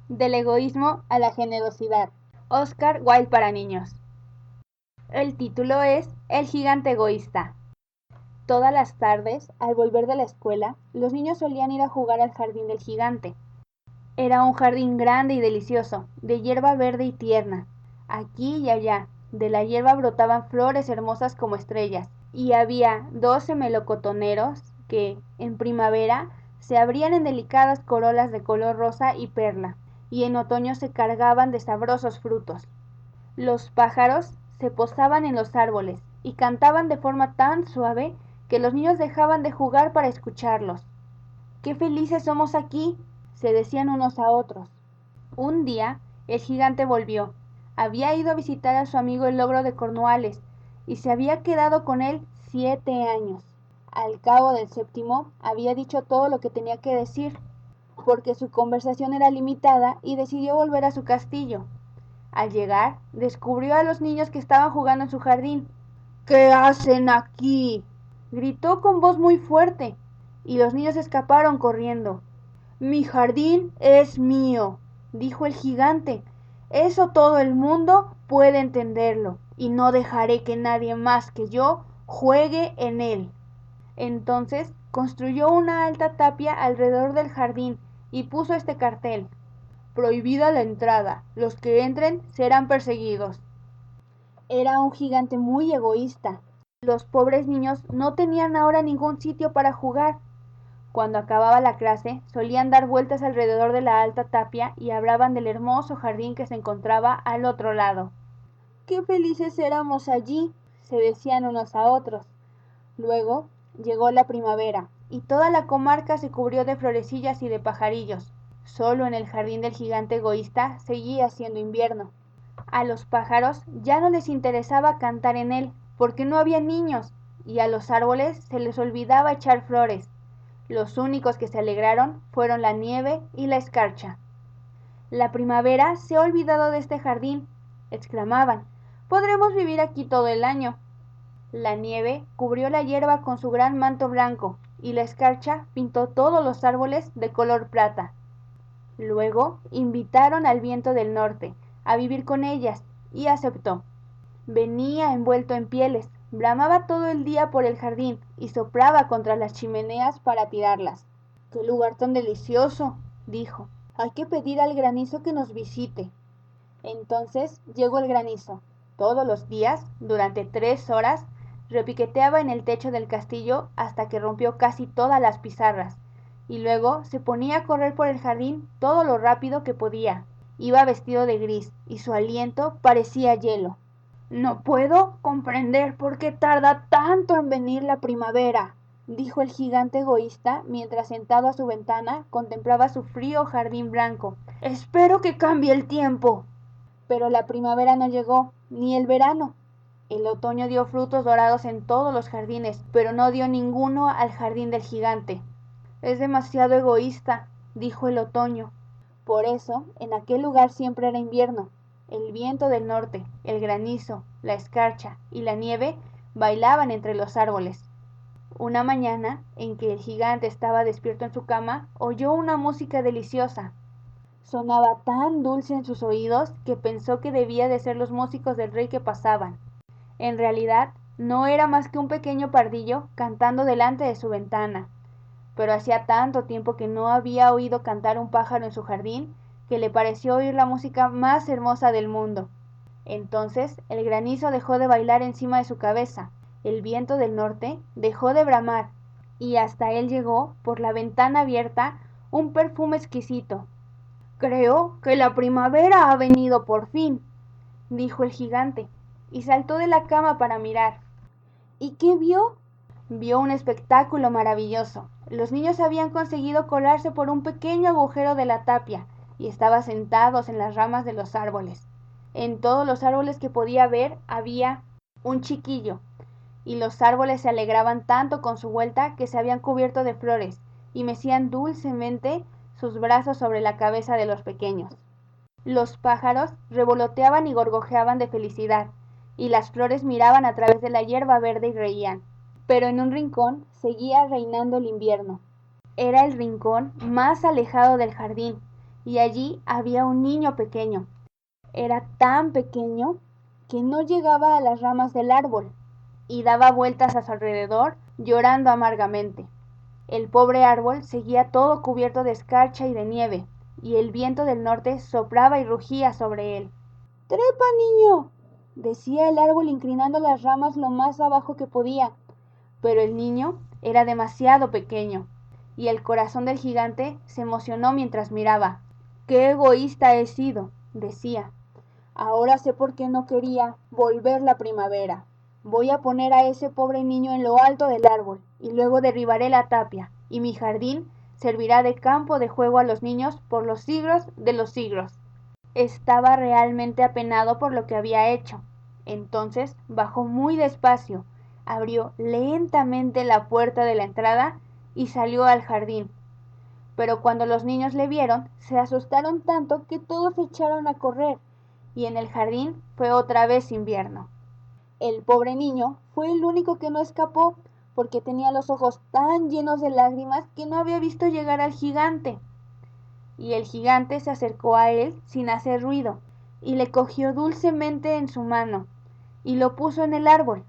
Del egoísmo a la generosidad. Oscar Wilde para niños. El título es El gigante egoísta. Todas las tardes, al volver de la escuela, los niños solían ir a jugar al jardín del gigante. Era un jardín grande y delicioso, de hierba verde y tierna. Aquí y allá, de la hierba brotaban flores hermosas como estrellas, y había 12 melocotoneros que, en primavera, se abrían en delicadas corolas de color rosa y perla, y en otoño se cargaban de sabrosos frutos. Los pájaros se posaban en los árboles y cantaban de forma tan suave que los niños dejaban de jugar para escucharlos. ¡Qué felices somos aquí!, se decían unos a otros. Un día, el gigante volvió. Había ido a visitar a su amigo el ogro de Cornualles y se había quedado con él 7 años. Al cabo del séptimo, había dicho todo lo que tenía que decir, porque su conversación era limitada, y decidió volver a su castillo. Al llegar, descubrió a los niños que estaban jugando en su jardín. ¿Qué hacen aquí?, gritó con voz muy fuerte, y los niños escaparon corriendo. Mi jardín es mío, dijo el gigante. Eso todo el mundo puede entenderlo, y no dejaré que nadie más que yo juegue en él. Entonces construyó una alta tapia alrededor del jardín y puso este cartel: Prohibida la entrada, los que entren serán perseguidos. Era un gigante muy egoísta. Los pobres niños no tenían ahora ningún sitio para jugar. Cuando acababa la clase, solían dar vueltas alrededor de la alta tapia y hablaban del hermoso jardín que se encontraba al otro lado. ¡Qué felices éramos allí!, se decían unos a otros. Luego llegó la primavera, y toda la comarca se cubrió de florecillas y de pajarillos. Solo en el jardín del gigante egoísta seguía siendo invierno. A los pájaros ya no les interesaba cantar en él, porque no había niños, y a los árboles se les olvidaba echar flores. Los únicos que se alegraron fueron la nieve y la escarcha. La primavera se ha olvidado de este jardín, exclamaban. Podremos vivir aquí todo el año. La nieve cubrió la hierba con su gran manto blanco, y la escarcha pintó todos los árboles de color plata. Luego invitaron al viento del norte a vivir con ellas, y aceptó. Venía envuelto en pieles, bramaba todo el día por el jardín y soplaba contra las chimeneas para tirarlas. ¡Qué lugar tan delicioso!, dijo. Hay que pedir al granizo que nos visite. Entonces llegó el granizo. Todos los días, durante 3 horas, repiqueteaba en el techo del castillo hasta que rompió casi todas las pizarras, y luego se ponía a correr por el jardín todo lo rápido que podía. Iba vestido de gris, y su aliento parecía hielo. No puedo comprender por qué tarda tanto en venir la primavera, dijo el gigante egoísta mientras sentado a su ventana contemplaba su frío jardín blanco. Espero que cambie el tiempo. Pero la primavera no llegó, ni el verano. El otoño dio frutos dorados en todos los jardines, pero no dio ninguno al jardín del gigante. Es demasiado egoísta, dijo el otoño. Por eso, en aquel lugar siempre era invierno. El viento del norte, el granizo, la escarcha y la nieve bailaban entre los árboles. Una mañana, en que el gigante estaba despierto en su cama, oyó una música deliciosa. Sonaba tan dulce en sus oídos que pensó que debía de ser los músicos del rey que pasaban. En realidad, no era más que un pequeño pardillo cantando delante de su ventana. Pero hacía tanto tiempo que no había oído cantar un pájaro en su jardín que le pareció oír la música más hermosa del mundo. Entonces el granizo dejó de bailar encima de su cabeza, el viento del norte dejó de bramar, y hasta él llegó, por la ventana abierta, un perfume exquisito. Creo que la primavera ha venido por fin, dijo el gigante, y saltó de la cama para mirar. ¿Y qué vio? Vio un espectáculo maravilloso. Los niños habían conseguido colarse por un pequeño agujero de la tapia y estaban sentados en las ramas de los árboles. En todos los árboles que podía ver había un chiquillo, y los árboles se alegraban tanto con su vuelta que se habían cubierto de flores y mecían dulcemente sus brazos sobre la cabeza de los pequeños. Los pájaros revoloteaban y gorgojeaban de felicidad, y las flores miraban a través de la hierba verde y reían. Pero en un rincón seguía reinando el invierno. Era el rincón más alejado del jardín, y allí había un niño pequeño. Era tan pequeño que no llegaba a las ramas del árbol y daba vueltas a su alrededor llorando amargamente. El pobre árbol seguía todo cubierto de escarcha y de nieve, y el viento del norte soplaba y rugía sobre él. ¡Trepa, niño!, decía el árbol inclinando las ramas lo más abajo que podía. Pero el niño era demasiado pequeño, y el corazón del gigante se emocionó mientras miraba. ¡Qué egoísta he sido!, decía. Ahora sé por qué no quería volver la primavera. Voy a poner a ese pobre niño en lo alto del árbol, y luego derribaré la tapia, y mi jardín servirá de campo de juego a los niños por los siglos de los siglos. Estaba realmente apenado por lo que había hecho. Entonces bajó muy despacio, abrió lentamente la puerta de la entrada y salió al jardín. Pero cuando los niños le vieron, se asustaron tanto que todos se echaron a correr, y en el jardín fue otra vez invierno. El pobre niño fue el único que no escapó, porque tenía los ojos tan llenos de lágrimas que no había visto llegar al gigante. Y el gigante se acercó a él sin hacer ruido, y le cogió dulcemente en su mano, y lo puso en el árbol.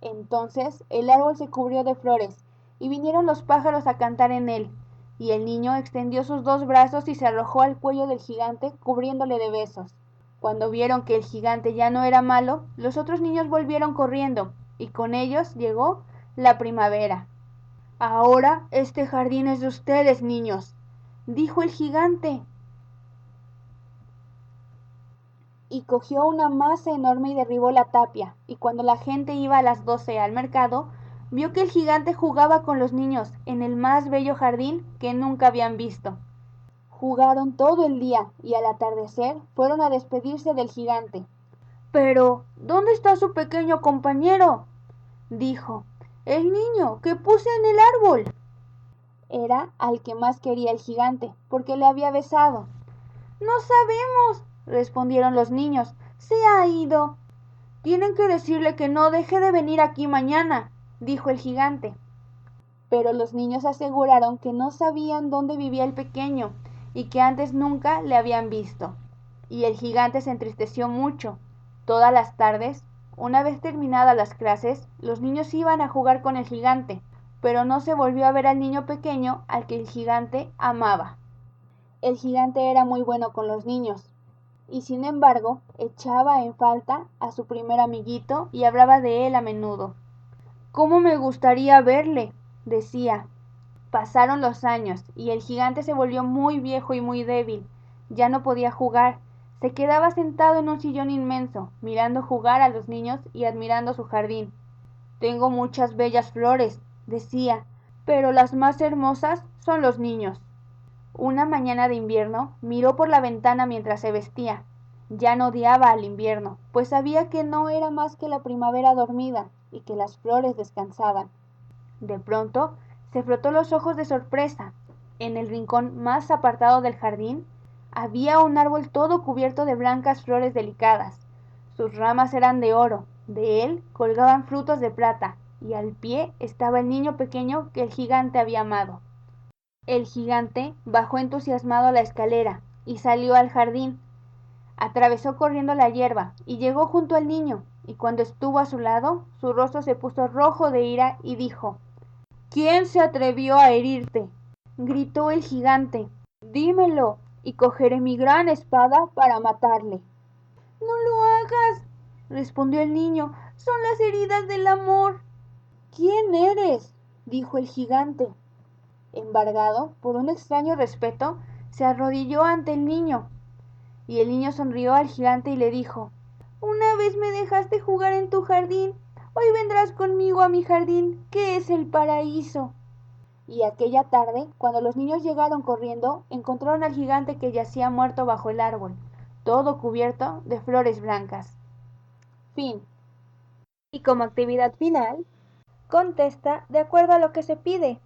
Entonces el árbol se cubrió de flores, y vinieron los pájaros a cantar en él, y el niño extendió sus dos brazos y se arrojó al cuello del gigante, cubriéndole de besos. Cuando vieron que el gigante ya no era malo, los otros niños volvieron corriendo, y con ellos llegó la primavera. Ahora este jardín es de ustedes, niños, dijo el gigante, y cogió una masa enorme y derribó la tapia, y cuando la gente iba a las 12 al mercado, vio que el gigante jugaba con los niños en el más bello jardín que nunca habían visto. Jugaron todo el día y al atardecer fueron a despedirse del gigante. Pero, ¿dónde está su pequeño compañero?, dijo. El niño que puse en el árbol. Era al que más quería el gigante, porque le había besado. No sabemos, respondieron los niños. Se ha ido. Tienen que decirle que no deje de venir aquí mañana, dijo el gigante. Pero los niños aseguraron que no sabían dónde vivía el pequeño y que antes nunca le habían visto. Y el gigante se entristeció mucho. Todas las tardes, una vez terminadas las clases, los niños iban a jugar con el gigante, pero no se volvió a ver al niño pequeño al que el gigante amaba. El gigante era muy bueno con los niños, y sin embargo echaba en falta a su primer amiguito y hablaba de él a menudo. «¿Cómo me gustaría verle?», decía. Pasaron los años y el gigante se volvió muy viejo y muy débil. Ya no podía jugar. Se quedaba sentado en un sillón inmenso, mirando jugar a los niños y admirando su jardín. «Tengo muchas bellas flores», decía, «pero las más hermosas son los niños». Una mañana de invierno miró por la ventana mientras se vestía. Ya no odiaba al invierno, pues sabía que no era más que la primavera dormida y que las flores descansaban. De pronto se frotó los ojos de sorpresa. En el rincón más apartado del jardín había un árbol todo cubierto de blancas flores delicadas. Sus ramas eran de oro, de él colgaban frutos de plata, y al pie estaba el niño pequeño que el gigante había amado. El gigante bajó entusiasmado la escalera y salió al jardín. Atravesó corriendo la hierba y llegó junto al niño, y cuando estuvo a su lado, su rostro se puso rojo de ira y dijo: «¿Quién se atrevió a herirte?», gritó el gigante. «Dímelo, y cogeré mi gran espada para matarle». «No lo hagas», respondió el niño, «son las heridas del amor». «¿Quién eres?», dijo el gigante. Embargado por un extraño respeto, se arrodilló ante el niño, y el niño sonrió al gigante y le dijo: «Una vez me dejaste jugar en tu jardín, hoy vendrás conmigo a mi jardín, que es el paraíso». Y aquella tarde, cuando los niños llegaron corriendo, encontraron al gigante que yacía muerto bajo el árbol, todo cubierto de flores blancas. Fin. Y como actividad final, contesta de acuerdo a lo que se pide.